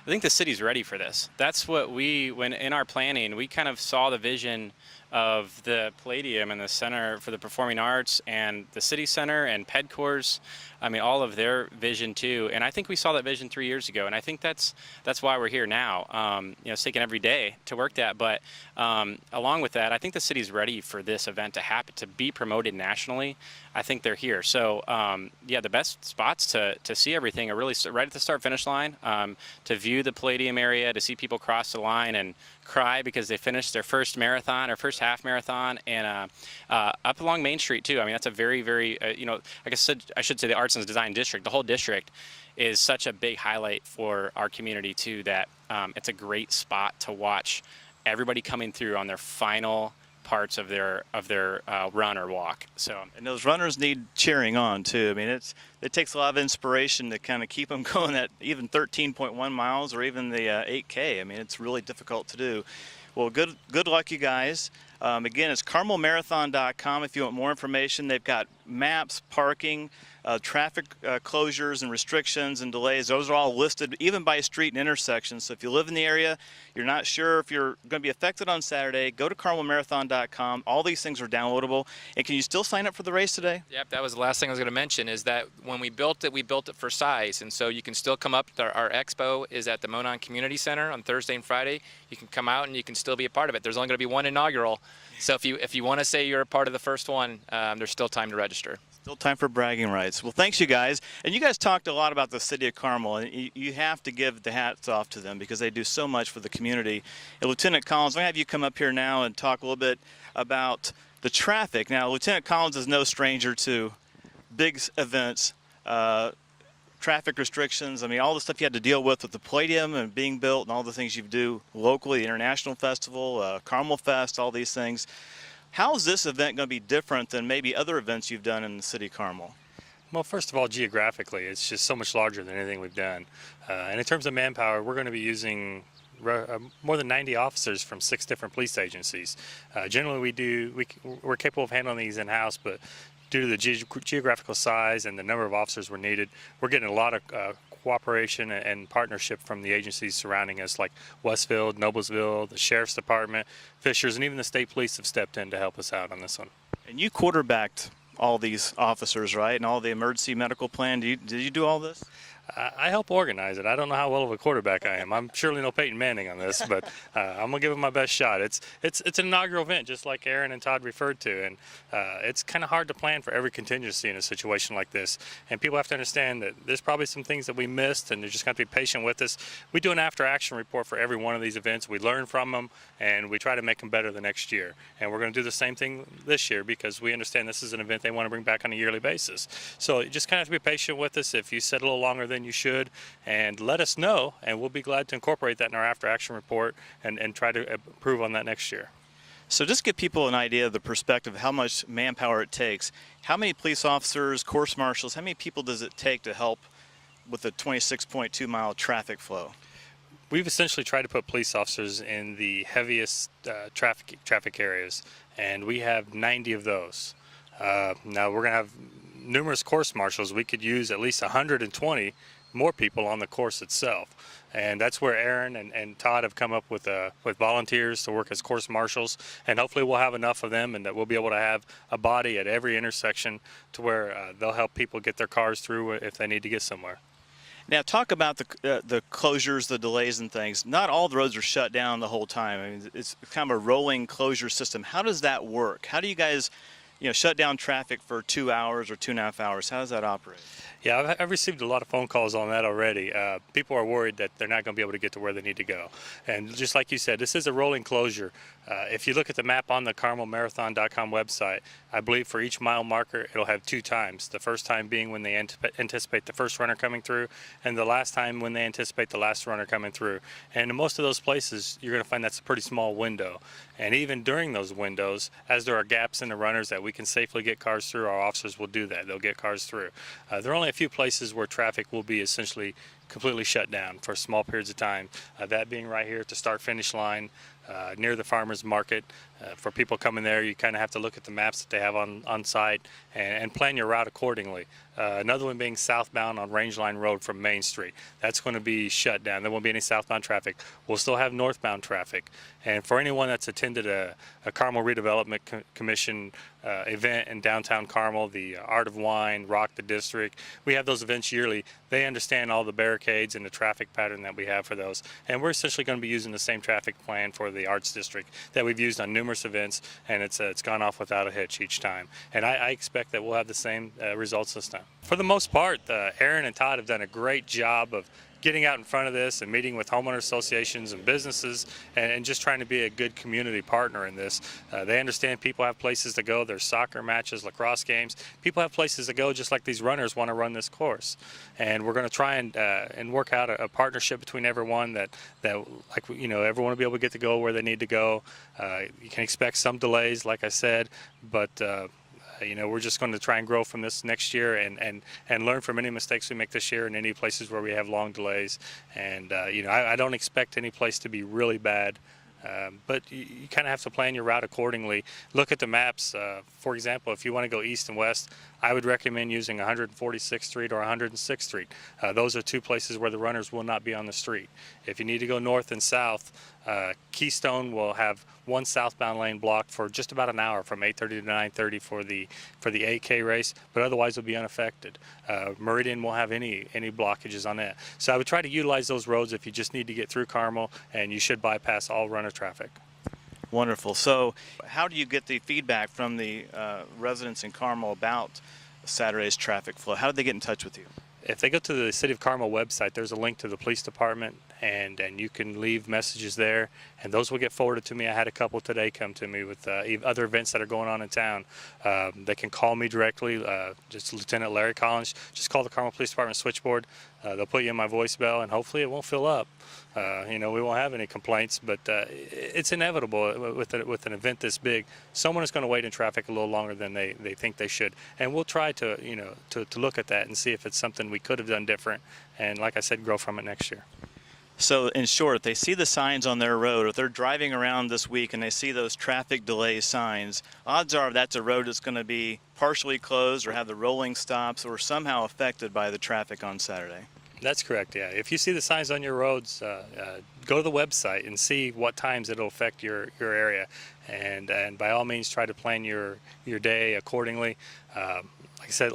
I think the city's ready for this. That's what when in our planning, we kind of saw the vision of the Palladium and the Center for the Performing Arts and the City Center and PEDCOR's, I mean, all of their vision too. And I think we saw that vision 3 years ago. And I think that's why we're here now. It's taken every day to work that. But along with that, I think the city's ready for this event to happen, to be promoted nationally. I think they're here. So yeah, the best spots to see everything are really right at the start-finish line, to view the Palladium area, to see people cross the line and cry because they finished their first marathon or first half marathon, and up along Main Street too. I mean, that's a very, very, like I said, I should say the Arts and Design District, the whole district is such a big highlight for our community too, that it's a great spot to watch everybody coming through on their final parts of their run or walk. So, and those runners need cheering on too. I mean, it takes a lot of inspiration to kind of keep them going at even 13.1 miles or even the 8K. I mean, it's really difficult to do. Well, good luck, you guys. Again, it's carmelmarathon.com if you want more information. They've got maps, parking, traffic closures and restrictions and delays. Those are all listed even by street and intersection. So if you live in the area, you're not sure if you're going to be affected on Saturday, go to carmelmarathon.com. All these things are downloadable. And can you still sign up for the race today? Yep, that was the last thing I was going to mention, is that when we built it for size. And so you can still come up. Our expo is at the Monon Community Center on Thursday and Friday. You can come out and you can still be a part of it. There's only going to be one inaugural. So if you want to say you're a part of the first one, there's still time to register. Still time for bragging rights. Well, thanks, you guys. And you guys talked a lot about the city of Carmel, and you have to give the hats off to them because they do so much for the community. And Lieutenant Collins, I'm going to have you come up here now and talk a little bit about the traffic. Now, Lieutenant Collins is no stranger to big events, traffic restrictions. I mean, all the stuff you had to deal with the Palladium and being built and all the things you do locally, the International Festival, Carmel Fest, all these things. How is this event going to be different than maybe other events you've done in the city of Carmel? Well, first of all, geographically, it's just so much larger than anything we've done. And in terms of manpower, we're going to be using more than 90 officers from 6 different police agencies. Generally, we're capable of handling these in-house, but due to the geographical size and the number of officers we're needed, we're getting a lot of cooperation and partnership from the agencies surrounding us, like Westfield, Noblesville, the Sheriff's Department, Fishers, and even the state police have stepped in to help us out on this one. And you quarterbacked all these officers, right? And all the emergency medical plan. Did you do all this? I help organize it. I don't know how well of a quarterback I am. I'm surely no Peyton Manning on this, but I'm gonna give it my best shot. It's an inaugural event, just like Aaron and Todd referred to, and it's kind of hard to plan for every contingency in a situation like this. And people have to understand that there's probably some things that we missed, and they're just going to be patient with us. We do an after-action report for every one of these events. We learn from them, and we try to make them better the next year. And we're going to do the same thing this year because we understand this is an event they want to bring back on a yearly basis. So you just kind of have to be patient with us. If you sit a little longer than you should, and let us know, and we'll be glad to incorporate that in our after-action report and try to improve on that next year. So just give people an idea of the perspective of how much manpower it takes. How many police officers, course marshals, how many people does it take to help with the 26.2 mile traffic flow? We've essentially tried to put police officers in the heaviest traffic areas, and we have 90 of those. Now we're going to have numerous course marshals. We could use at least 120 more people on the course itself, and that's where Aaron and Todd have come up with volunteers to work as course marshals, and hopefully we'll have enough of them and that we'll be able to have a body at every intersection to where they'll help people get their cars through if they need to get somewhere. Now talk about the closures, the delays and things. Not all the roads are shut down the whole time. I mean, it's kind of a rolling closure system. How does that work? How do you guys shut down traffic for 2 hours or 2.5 hours? How does that operate? Yeah, I've received a lot of phone calls on that already. People are worried that they're not going to be able to get to where they need to go. And just like you said, this is a rolling closure. If you look at the map on the carmelmarathon.com website, I believe for each mile marker, it'll have 2 times. The first time being when they anticipate the first runner coming through, and the last time when they anticipate the last runner coming through. And in most of those places, you're going to find that's a pretty small window. And even during those windows, as there are gaps in the runners that we can safely get cars through, our officers will do that. They'll get cars through. There are only a few places where traffic will be essentially completely shut down for small periods of time. That being right here at the start-finish line near the farmers market. For people coming there, you kind of have to look at the maps that they have on site and plan your route accordingly. Another one being southbound on Rangeline Road from Main Street. That's going to be shut down. There won't be any southbound traffic. We'll still have northbound traffic. And for anyone that's attended a Carmel Redevelopment Commission event in downtown Carmel, the Art of Wine, Rock the District, we have those events yearly. They understand all the barricades and the traffic pattern that we have for those. And we're essentially going to be using the same traffic plan for the Arts District that we've used on numerous events, and it's gone off without a hitch each time. And I expect that we'll have the same results this time. For the most part, Aaron and Todd have done a great job of getting out in front of this and meeting with homeowner associations and businesses and just trying to be a good community partner in this. They understand people have places to go. There's soccer matches, lacrosse games. People have places to go just like these runners want to run this course. And we're going to try and work out a partnership between everyone that like, you know, everyone will be able to get to go where they need to go. You can expect some delays, like I said, but you know, we're just going to try and grow from this next year and learn from any mistakes we make this year and any places where we have long delays. And, you know, I don't expect any place to be really bad. But you kind of have to plan your route accordingly. Look at the maps. For example, if you want to go east and west, I would recommend using 146th Street or 106th Street. Those are two places where the runners will not be on the street. If you need to go north and south, Keystone will have one southbound lane blocked for just about an hour from 8:30 to 9:30 for the 8K race, but otherwise will be unaffected. Meridian won't have any blockages on that. So I would try to utilize those roads if you just need to get through Carmel, and you should bypass all runner traffic. Wonderful. So how do you get the feedback from the residents in Carmel about Saturday's traffic flow? How did they get in touch with you? If they go to the City of Carmel website, there's a link to the police department, and you can leave messages there, and those will get forwarded to me. I had a couple today come to me with other events that are going on in town. They can call me directly, just Lieutenant Larry Collins. Just call the Carmel Police Department switchboard. They'll put you in my voicemail, and hopefully it won't fill up. You know, we won't have any complaints, but it's inevitable with an event this big. Someone is going to wait in traffic a little longer than they think they should, and we'll try to, you know, to look at that and see if it's something we could have done different, and like I said, grow from it next year. So in short, they see the signs on their road. If they're driving around this week and they see those traffic delay signs, odds are that's a road that's going to be partially closed or have the rolling stops or somehow affected by the traffic on Saturday. That's correct, yeah. If you see the signs on your roads, go to the website and see what times it'll affect your area, and by all means try to plan your day accordingly.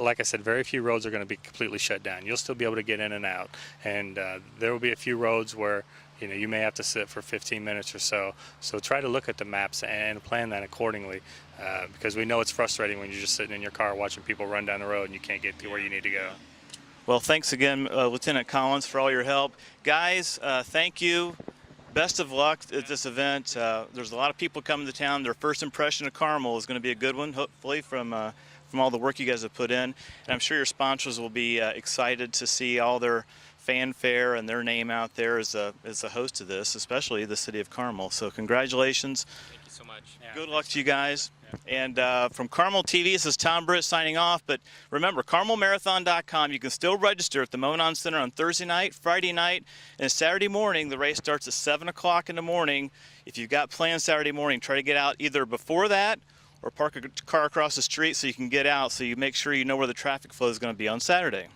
Like I said, very few roads are going to be completely shut down. You'll still be able to get in and out, and there will be a few roads where, you know, you may have to sit for 15 minutes or so. So try to look at the maps and plan that accordingly, because we know it's frustrating when you're just sitting in your car watching people run down the road and you can't get to where you need to go. Well, thanks again, Lieutenant Collins, for all your help. Guys, thank you. Best of luck at this event. There's a lot of people coming to town. Their first impression of Carmel is going to be a good one, hopefully, from all the work you guys have put in. And I'm sure your sponsors will be excited to see all their fanfare and their name out there as a host of this, especially the City of Carmel. So congratulations. Thank you so much. Yeah. Good luck to you guys. And from Carmel TV, this is Tom Britt signing off. But remember, CarmelMarathon.com. You can still register at the Monon Center on Thursday night, Friday night, and Saturday morning. The race starts at 7 o'clock in the morning. If you've got plans Saturday morning, try to get out either before that or park a car across the street so you can get out, so you make sure you know where the traffic flow is going to be on Saturday.